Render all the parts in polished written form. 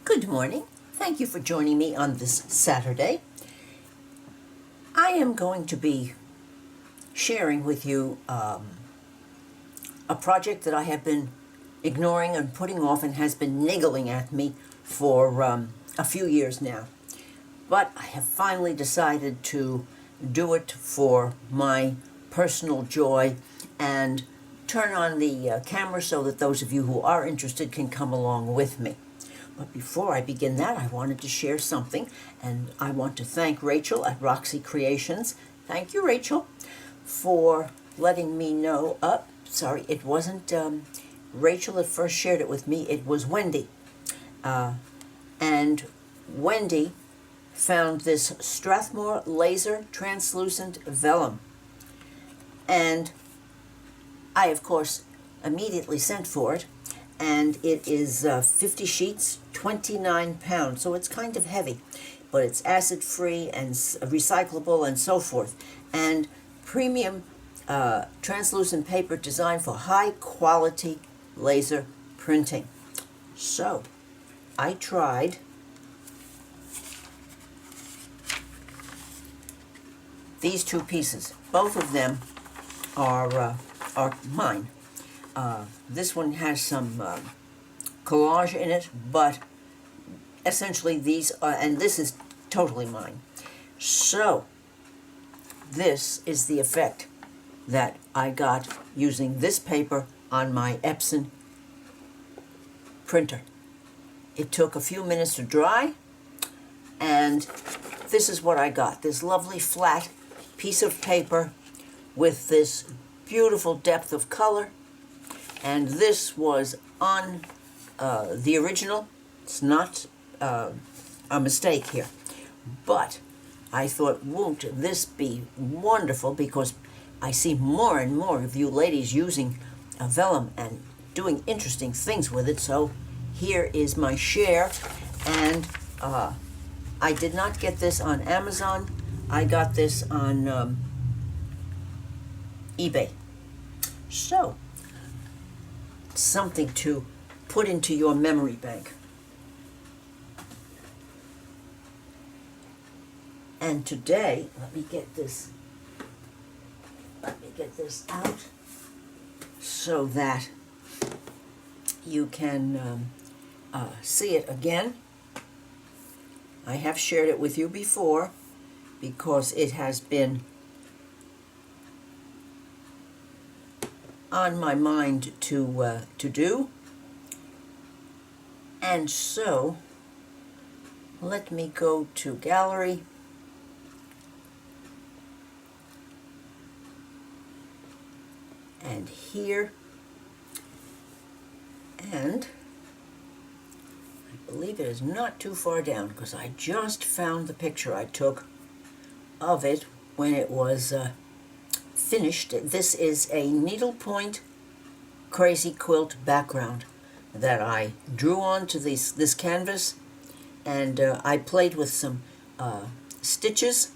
Good morning. Thank you for joining me on this Saturday. I am going to be sharing with you a project that I have been ignoring and putting off and has been niggling at me for a few years now. But I have finally decided to do it for my personal joy and turn on the camera so that those of you who are interested can come along with me. But before I begin that, I wanted to share something, and I want to thank Rachel at Roxy Creations. Thank you, Rachel, for letting me know. Sorry, it wasn't Rachel that first shared it with me. It was Wendy. And Wendy found this Strathmore laser translucent vellum. And I, of course, immediately sent for it. And it is 50 sheets, 29 pounds, so it's kind of heavy, but it's acid-free and recyclable and so forth. And premium translucent paper designed for high-quality laser printing. So, I tried these two pieces. Both of them are mine. This one has some collage in it, but essentially these are, and this is totally mine. So, this is the effect that I got using this paper on my Epson printer. It took a few minutes to dry, and this is what I got. This lovely flat piece of paper with this beautiful depth of color. And this was on the original. It's not a mistake here. But I thought, won't this be wonderful? Because I see more and more of you ladies using vellum and doing interesting things with it. So here is my share. And I did not get this on Amazon. I got this on eBay. So, something to put into your memory bank. And today, let me get this out so that you can see it again. I have shared it with you before because it has been on my mind to do. And so let me go to gallery and here, and I believe it is not too far down because I just found the picture I took of it when it was finished. This is a needlepoint crazy quilt background that I drew onto this canvas, and I played with some stitches,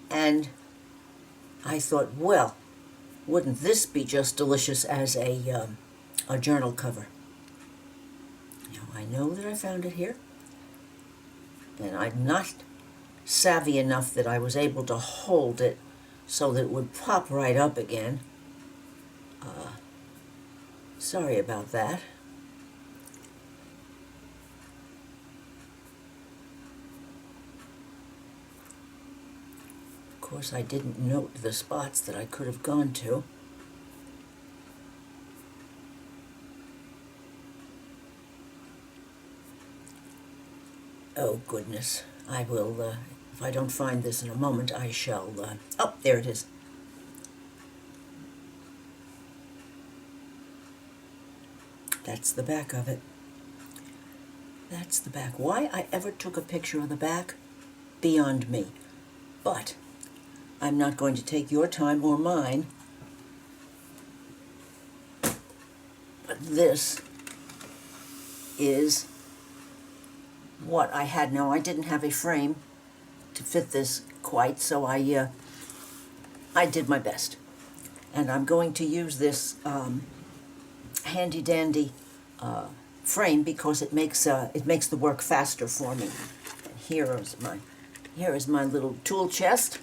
and I thought, well, wouldn't this be just delicious as a journal cover? Now, I know that I found it here, and I'm not savvy enough that I was able to hold it so that it would pop right up again. Sorry about that. Of course, I didn't note the spots that I could have gone to. Oh, goodness. I will, if I don't find this in a moment, I shall, oh, there it is. That's the back of it. That's the back. Why I ever took a picture of the back, beyond me. But I'm not going to take your time or mine. But this is what I had. Now, I didn't have a frame to fit this quite, so I did my best. And I'm going to use this handy-dandy frame because it makes the work faster for me. And here is my little tool chest,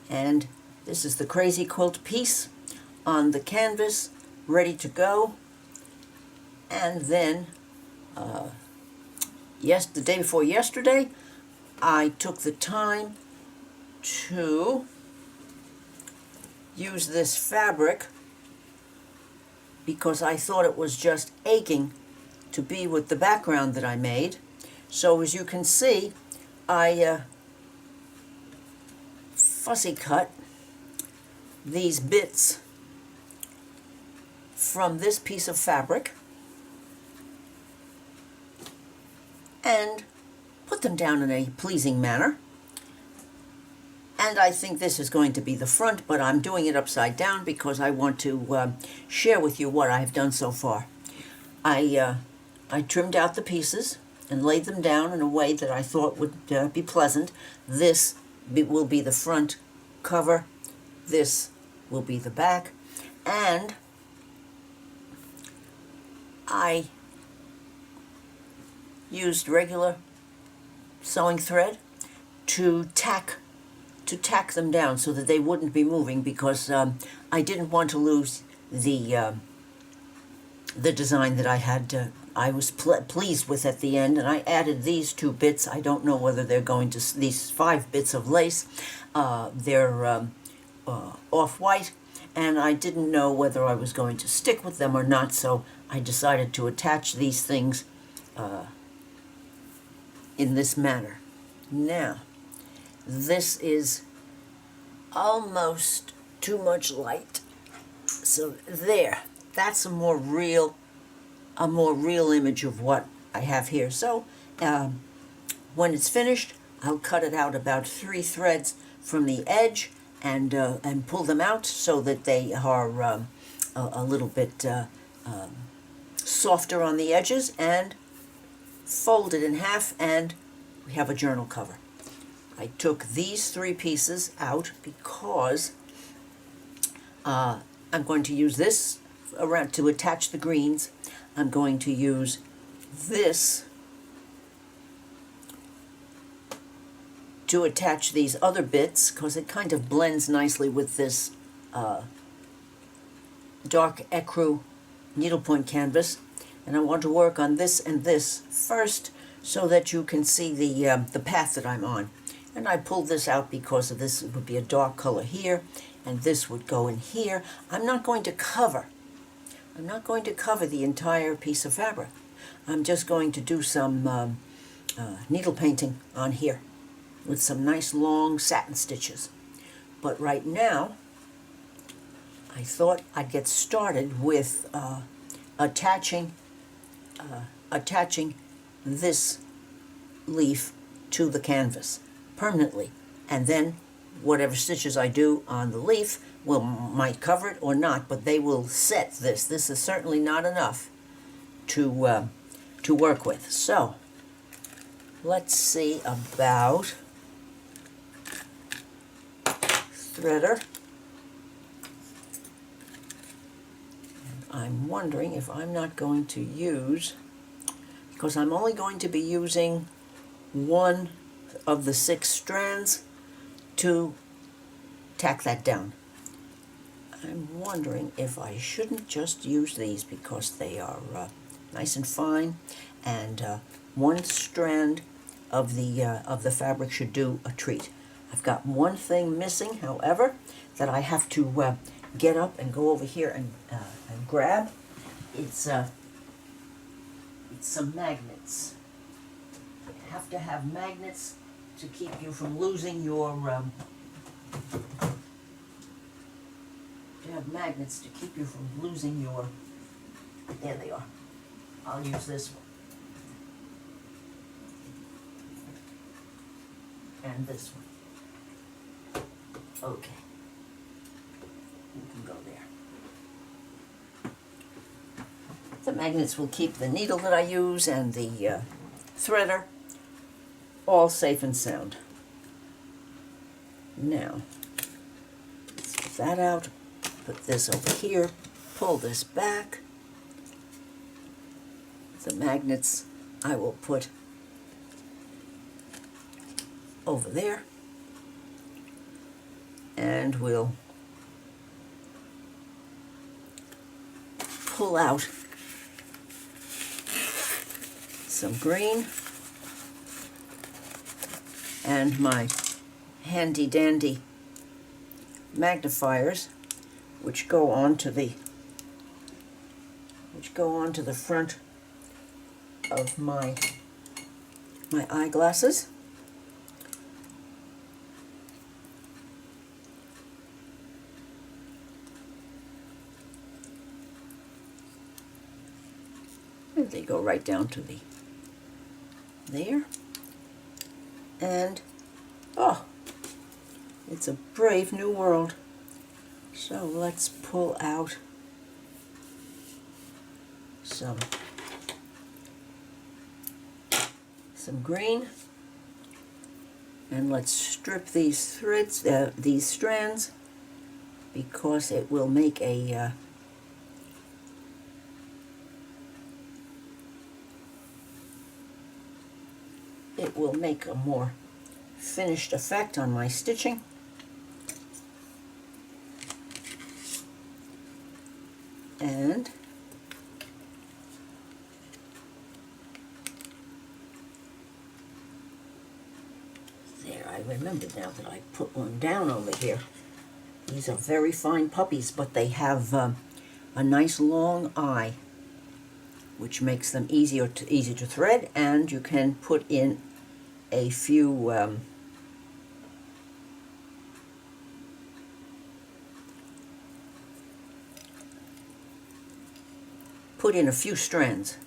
and this is the crazy quilt piece on the canvas, ready to go. And then the day before yesterday, I took the time to use this fabric because I thought it was just aching to be with the background that I made. So as you can see, I fussy cut these bits from this piece of fabric and put them down in a pleasing manner. And I think this is going to be the front, but I'm doing it upside down because I want to share with you what I've done so far. I trimmed out the pieces and laid them down in a way that I thought would be pleasant. This will be the front cover. This will be the back. And I used regular sewing thread to tack them down so that they wouldn't be moving, because I didn't want to lose the design that I had. I was pleased with at the end, and I added these two bits. I don't know whether they're going to, these 5 bits of lace. They're off-white, and I didn't know whether I was going to stick with them or not, so I decided to attach these things in this manner. Now, this is almost too much light. So there, that's a more real image of what I have here. So when it's finished, I'll cut it out about 3 threads from the edge and pull them out so that they are a little bit softer on the edges, and fold it in half, and we have a journal cover. I took these 3 pieces out because I'm going to use this around to attach the greens. I'm going to use this to attach these other bits because it kind of blends nicely with this dark ecru needlepoint canvas. And I want to work on this and this first so that you can see the path that I'm on. And I pulled this out because of this. It would be a dark color here, and this would go in here. I'm not going to cover the entire piece of fabric. I'm just going to do some needle painting on here with some nice long satin stitches. But right now, I thought I'd get started with attaching this leaf to the canvas permanently, and then whatever stitches I do on the leaf might cover it or not, but they will set this. This is certainly not enough to work with. So let's see about threader. And I'm wondering if I'm not going to use, because I'm only going to be using 1 of the 6 strands to tack that down. I'm wondering if I shouldn't just use these because they are nice and fine, and 1 strand of the fabric should do a treat. I've got one thing missing, however, that I have to get up and go over here and grab. It's some magnets. You have to have magnets to keep you from losing your there they are. I'll use this one and this one. Okay, you can go there. The magnets will keep the needle that I use and the threader all safe and sound. Now, let's get that out, put this over here, pull this back, The magnets I will put over there, and we'll pull out some green and my handy dandy magnifiers, which go onto the front of my eyeglasses. And they go right down to there. And oh, it's a brave new world. So let's pull out some green, and let's strip these threads, these strands, because it will make a more finished effect on my stitching. And there, I remembered now that I put one down over here. These are very fine puppies, but they have a nice long eye, which makes them easy to thread, and you can put in a few strands.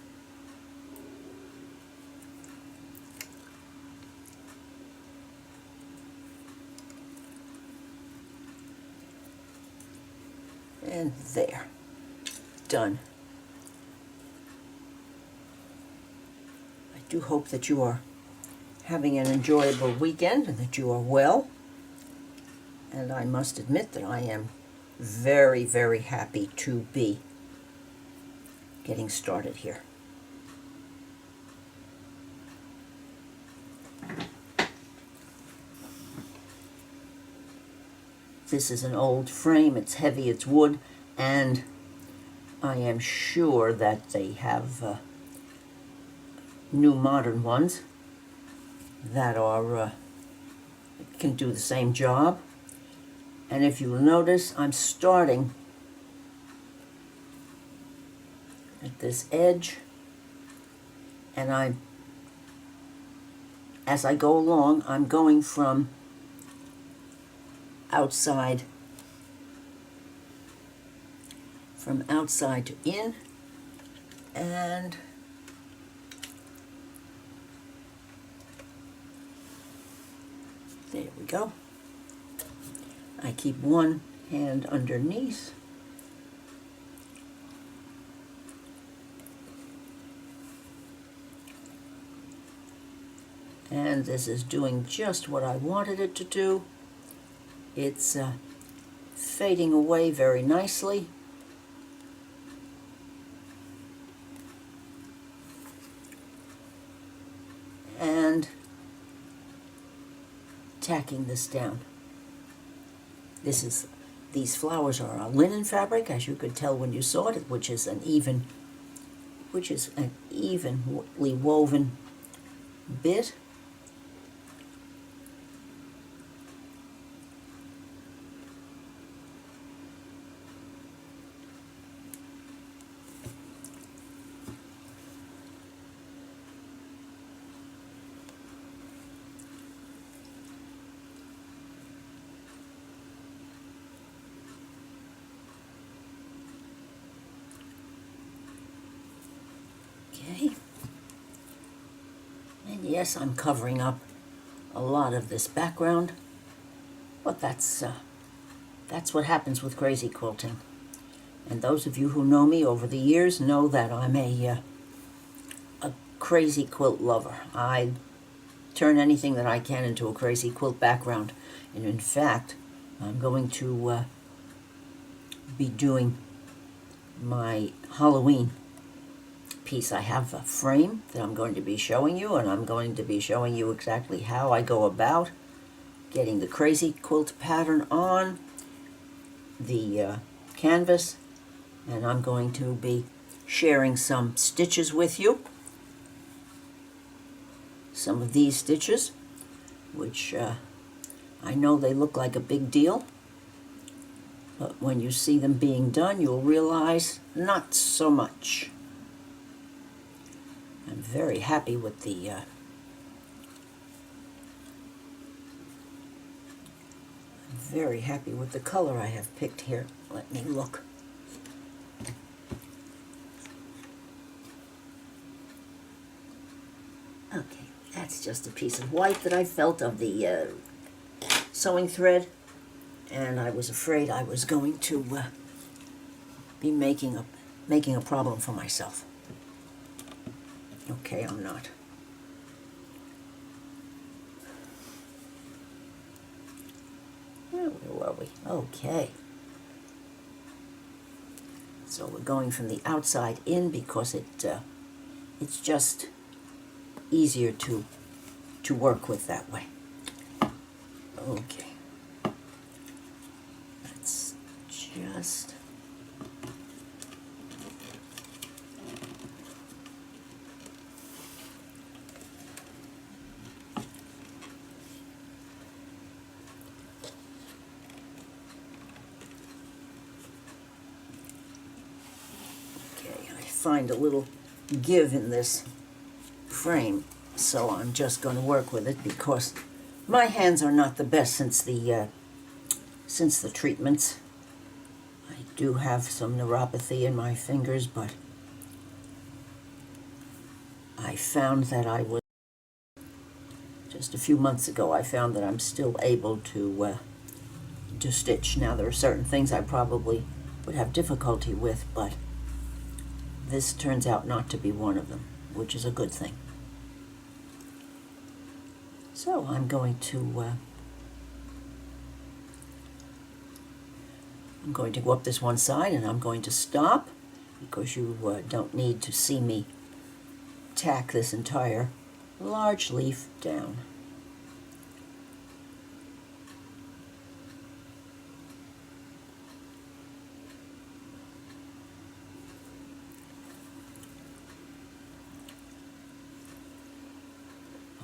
And there, done. I do hope that you are having an enjoyable weekend and that you are well. And I must admit that I am very, very happy to be getting started here. This is an old frame, it's heavy, it's wood, and I am sure that they have new modern ones that are can do the same job. And if you will notice, I'm starting at this edge, and as I go along, I'm going from outside to in, and there we go. I keep one hand underneath, and this is doing just what I wanted it to do. It's fading away very nicely. And tacking this down. These flowers are a linen fabric, as you could tell when you saw it, which is an evenly woven bit. Okay, and yes, I'm covering up a lot of this background, but that's what happens with crazy quilting. And those of you who know me over the years know that I'm a crazy quilt lover. I turn anything that I can into a crazy quilt background, and in fact, I'm going to be doing my Halloween piece. I have a frame that I'm going to be showing you, and I'm going to be showing you exactly how I go about getting the crazy quilt pattern on the canvas, and I'm going to be sharing some stitches with you. Some of these stitches, which I know they look like a big deal, but when you see them being done, you'll realize not so much. I'm very happy with the color I have picked here. Let me look. Okay, that's just a piece of white that I felt of the sewing thread, and I was afraid I was going to be making a problem for myself. Okay, I'm not. Where were we? Okay. So we're going from the outside in because it's just easier to work with that way. Okay. Let's just find a little give in this frame, so I'm just going to work with it because my hands are not the best since the treatments. I do have some neuropathy in my fingers, but I found that just a few months ago, I found that I'm still able to stitch. Now, there are certain things I probably would have difficulty with, but this turns out not to be one of them, which is a good thing. So I'm going to go up this one side, and I'm going to stop because you don't need to see me tack this entire large leaf down.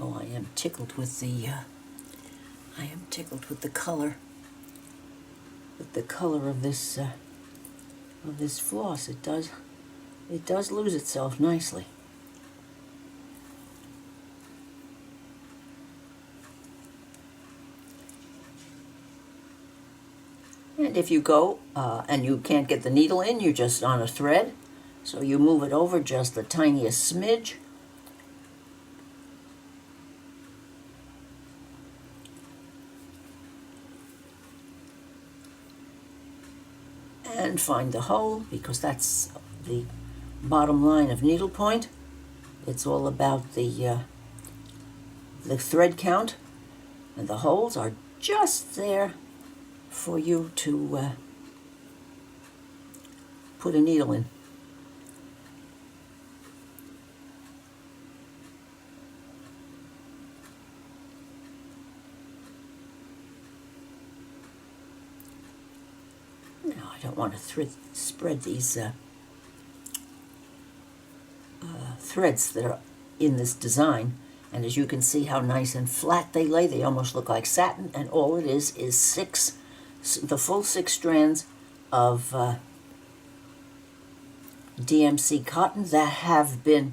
Oh, I am tickled with the color. With the color of this floss, it does lose itself nicely. And if you go and you can't get the needle in, you're just on a thread, so you move it over just the tiniest smidge. And find the hole, because that's the bottom line of needlepoint. It's all about the thread count, and the holes are just there for you to put a needle in. Now, I don't want to spread these threads that are in this design, and as you can see how nice and flat they lay, they almost look like satin, and all it is the full 6 strands of DMC cotton that have been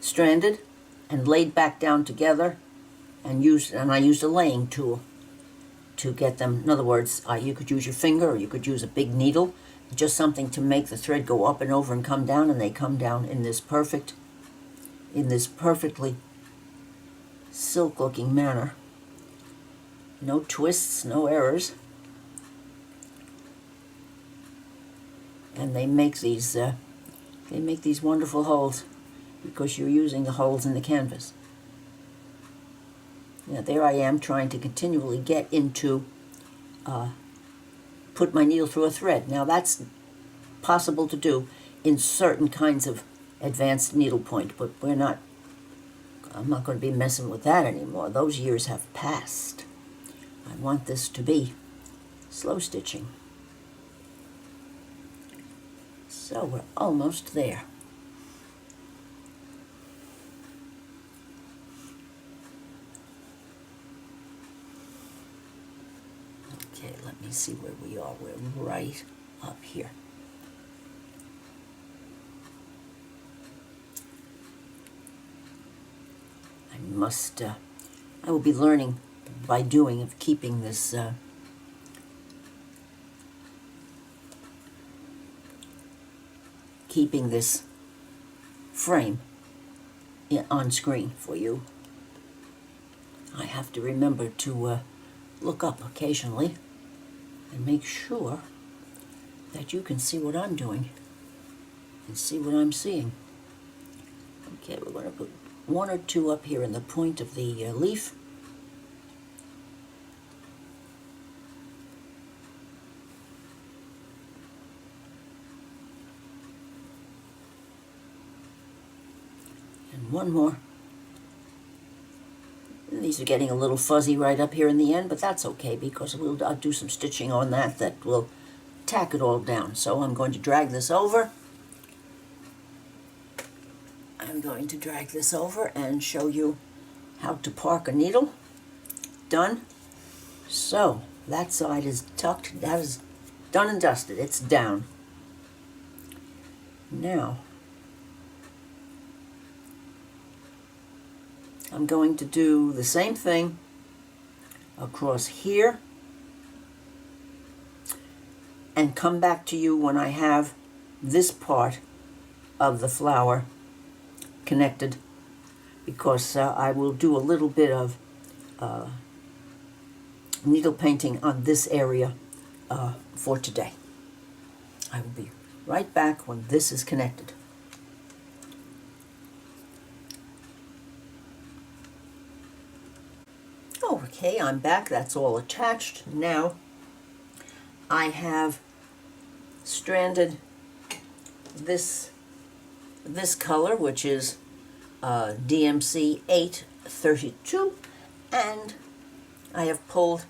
stranded and laid back down together, and I used a laying tool to get them. In other words, you could use your finger or you could use a big needle, just something to make the thread go up and over and come down, and they come down in this perfectly silk-looking manner. No twists, no errors. And they make these wonderful holes because you're using the holes in the canvas. Now there I am trying to continually get into, put my needle through a thread. Now that's possible to do in certain kinds of advanced needlepoint, but I'm not going to be messing with that anymore. Those years have passed. I want this to be slow stitching. So we're almost there. Okay, let me see where we are. We're right up here. I will be learning by doing of keeping this frame on screen for you. I have to remember to look up occasionally and make sure that you can see what I'm doing and see what I'm seeing. Okay, we're going to put one or two up here in the point of the leaf. And one more. These are getting a little fuzzy right up here in the end, but that's okay because I'll do some stitching on that will tack it all down. So I'm going to drag this over. I'm going to drag this over and show you how to park a needle. Done. So that side is tucked. That is done and dusted. It's down. Now I'm going to do the same thing across here and come back to you when I have this part of the flower connected, because I will do a little bit of needle painting on this area for today. I will be right back when this is connected. Okay, I'm back. That's all attached. Now I have stranded this color, which is DMC 832, and I have pulled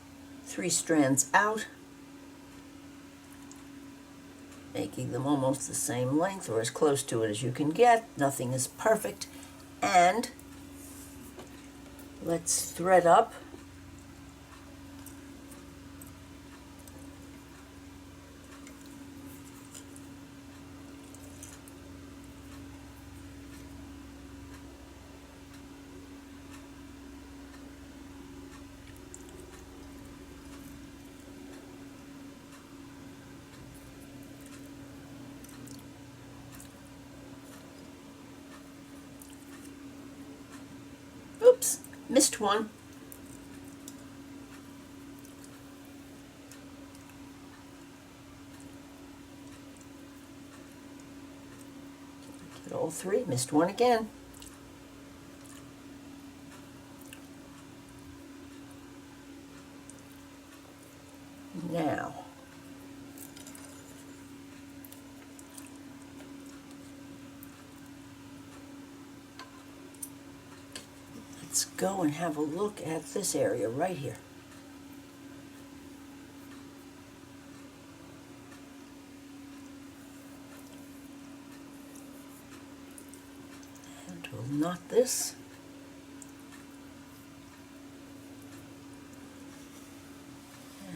3 strands out, making them almost the same length or as close to it as you can get. Nothing is perfect. And let's thread up. Oops, missed one. Get all 3, missed one again. Now, let's go and have a look at this area right here. And we'll knot this.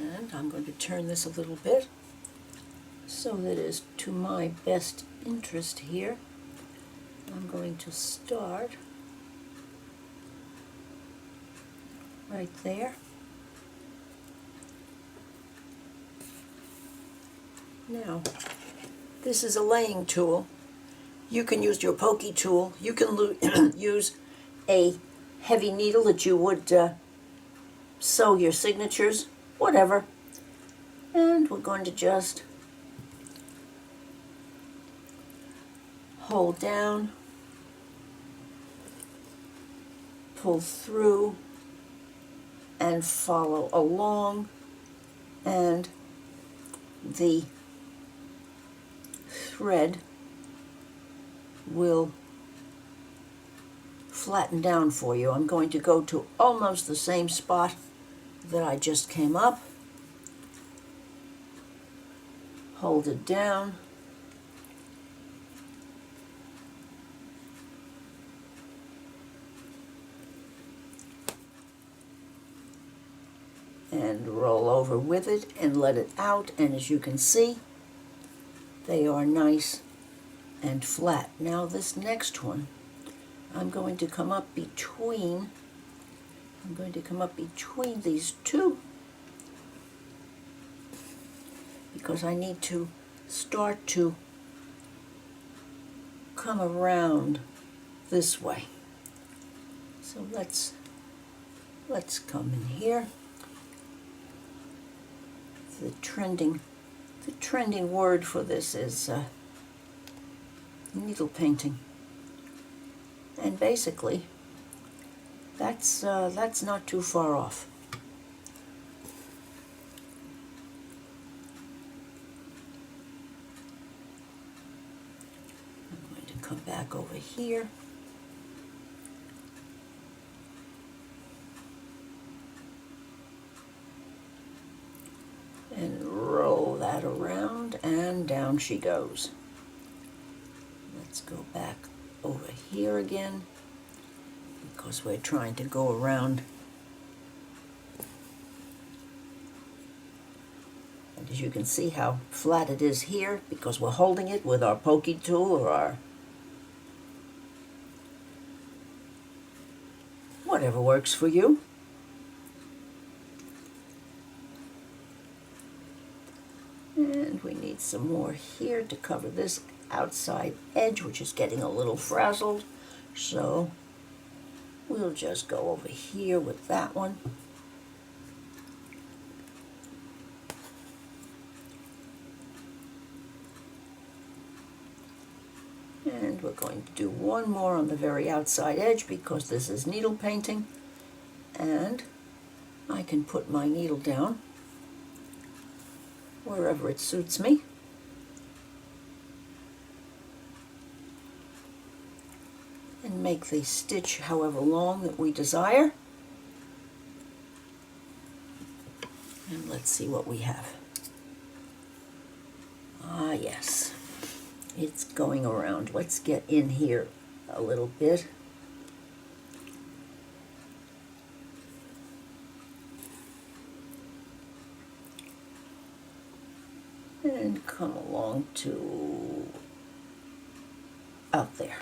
And I'm going to turn this a little bit so that it is to my best interest here. I'm going to start right there. Now, this is a laying tool. You can use your pokey tool. You can use a heavy needle that you would sew your signatures, whatever. And we're going to just hold down, pull through, and follow along, and the thread will flatten down for you. I'm going to go to almost the same spot that I just came up, hold it down, and roll over with it and let it out, and as you can see, they are nice and flat. Now this next one, I'm going to come up between these two, because I need to start to come around this way. So let's come in here. The trending word for this is needle painting, and basically that's not too far off. I'm going to come back over here. And roll that around, and down she goes. Let's go back over here again, because we're trying to go around. And as you can see how flat it is here, because we're holding it with our pokey tool or our whatever works for you. And we need some more here to cover this outside edge, which is getting a little frazzled. So we'll just go over here with that one. And we're going to do one more on the very outside edge, because this is needle painting. And I can put my needle down wherever it suits me. And make the stitch however long that we desire. And let's see what we have. Ah, yes. It's going around. Let's get in here a little bit. And come along to out there.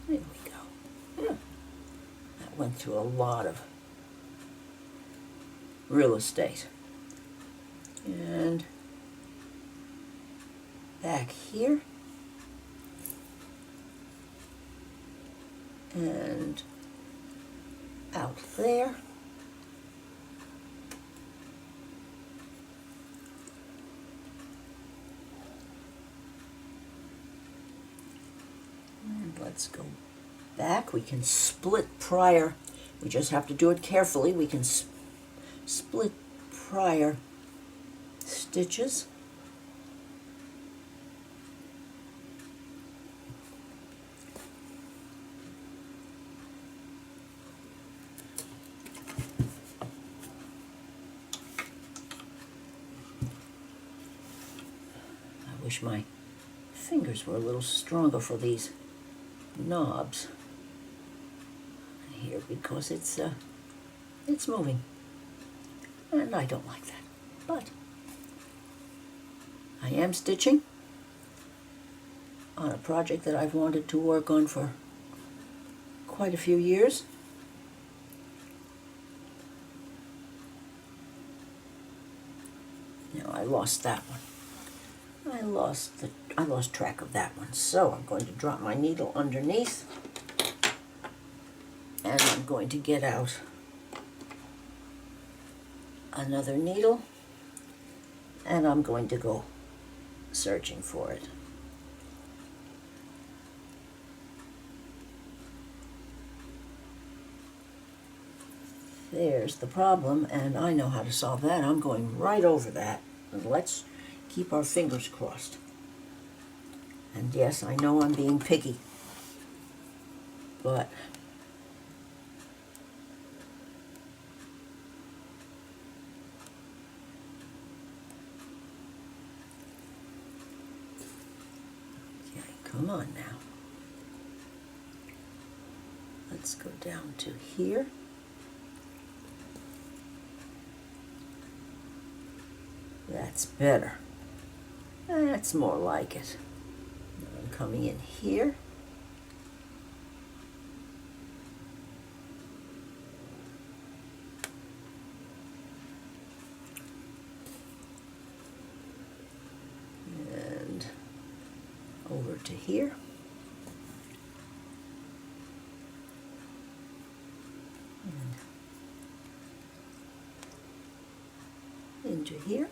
There we go. That went through a lot of real estate. And back here. And out there. And let's go back. We can split prior. We just have to do it carefully. We can split prior stitches. I wish my fingers were a little stronger for these knobs here, because it's moving, and I don't like that. But I am stitching on a project that I've wanted to work on for quite a few years. No, I lost that one. I lost track of that one. So I'm going to drop my needle underneath, and I'm going to get out another needle, and I'm going to go searching for it. there's the problem, and I know how to solve that. I'm going right over that. And let's keep our fingers crossed. And yes, I know I'm being picky, but okay, come on now. Let's go down to here. That's better. That's more like it. I'm coming in here. And over to here. And into here.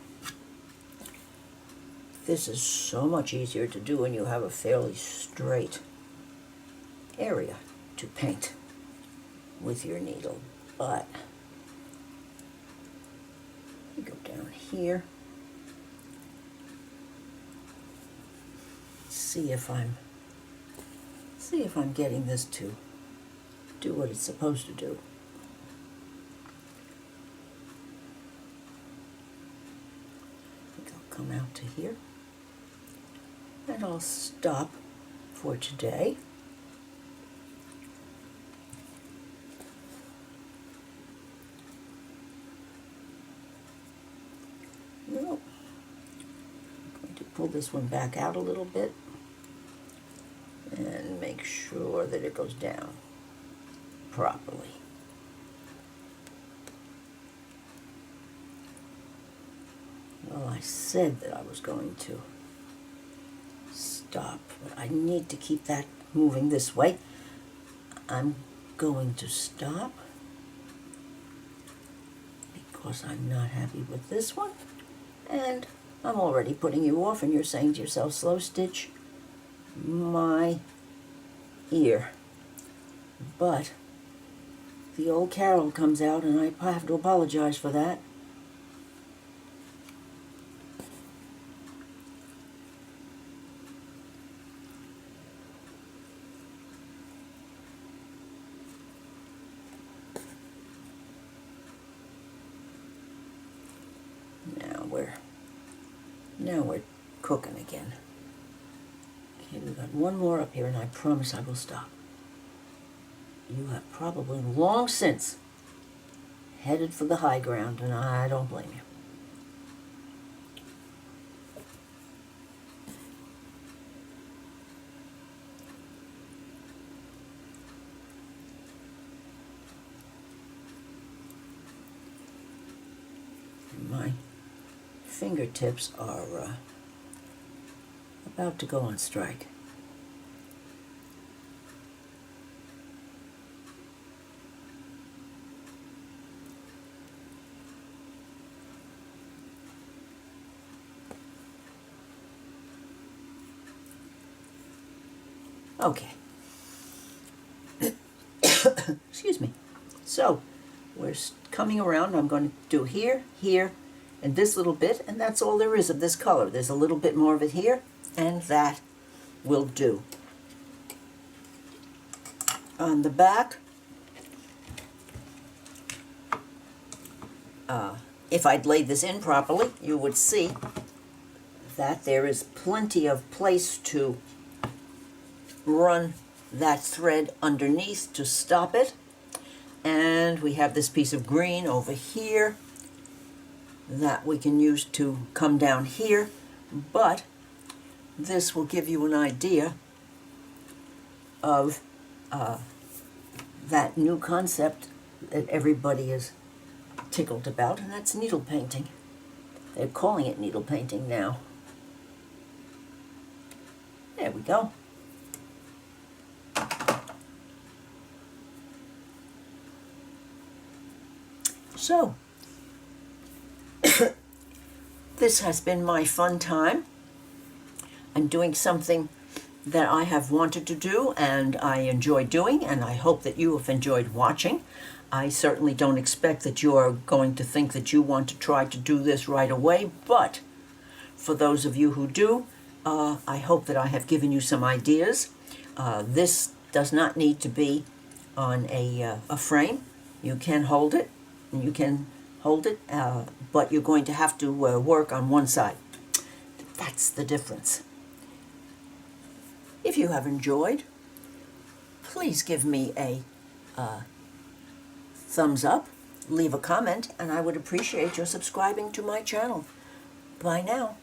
This is so much easier to do when you have a fairly straight area to paint with your needle. But you go down here, see if I'm getting this to do what it's supposed to do. I think I'll come out to here. And I'll stop for today. Nope. I'm going to pull this one back out a little bit and make sure that it goes down properly. Well, I said that I was going to stop, but I need to keep that moving this way. I'm going to stop because I'm not happy with this one, and I'm already putting you off, and you're saying to yourself, slow stitch my ear. But the old Carol comes out, and I have to apologize for that. Now we're cooking again. Okay, we've got one more up here, and I promise I will stop. You have probably long since headed for the high ground, and I don't blame you. My fingertips are about to go on strike. Okay. Excuse me. So, we're coming around. I'm going to do here, here, and this little bit, and that's all there is of this color. There's a little bit more of it here, and that will do. On the back, if I'd laid this in properly, you would see that there is plenty of place to run that thread underneath to stop it. And we have this piece of green over here that we can use to come down here, but this will give you an idea of that new concept that everybody is tickled about, and that's needle painting. They're calling it needle painting now. There we go. So, this has been my fun time. I'm doing something that I have wanted to do and I enjoy doing, and I hope that you have enjoyed watching. I certainly don't expect that you are going to think that you want to try to do this right away, but for those of you who do, I hope that I have given you some ideas. This does not need to be on a frame. You can hold it, but you're going to have to work on one side. That's the difference. If you have enjoyed, please give me a thumbs up, leave a comment, and I would appreciate your subscribing to my channel. Bye now.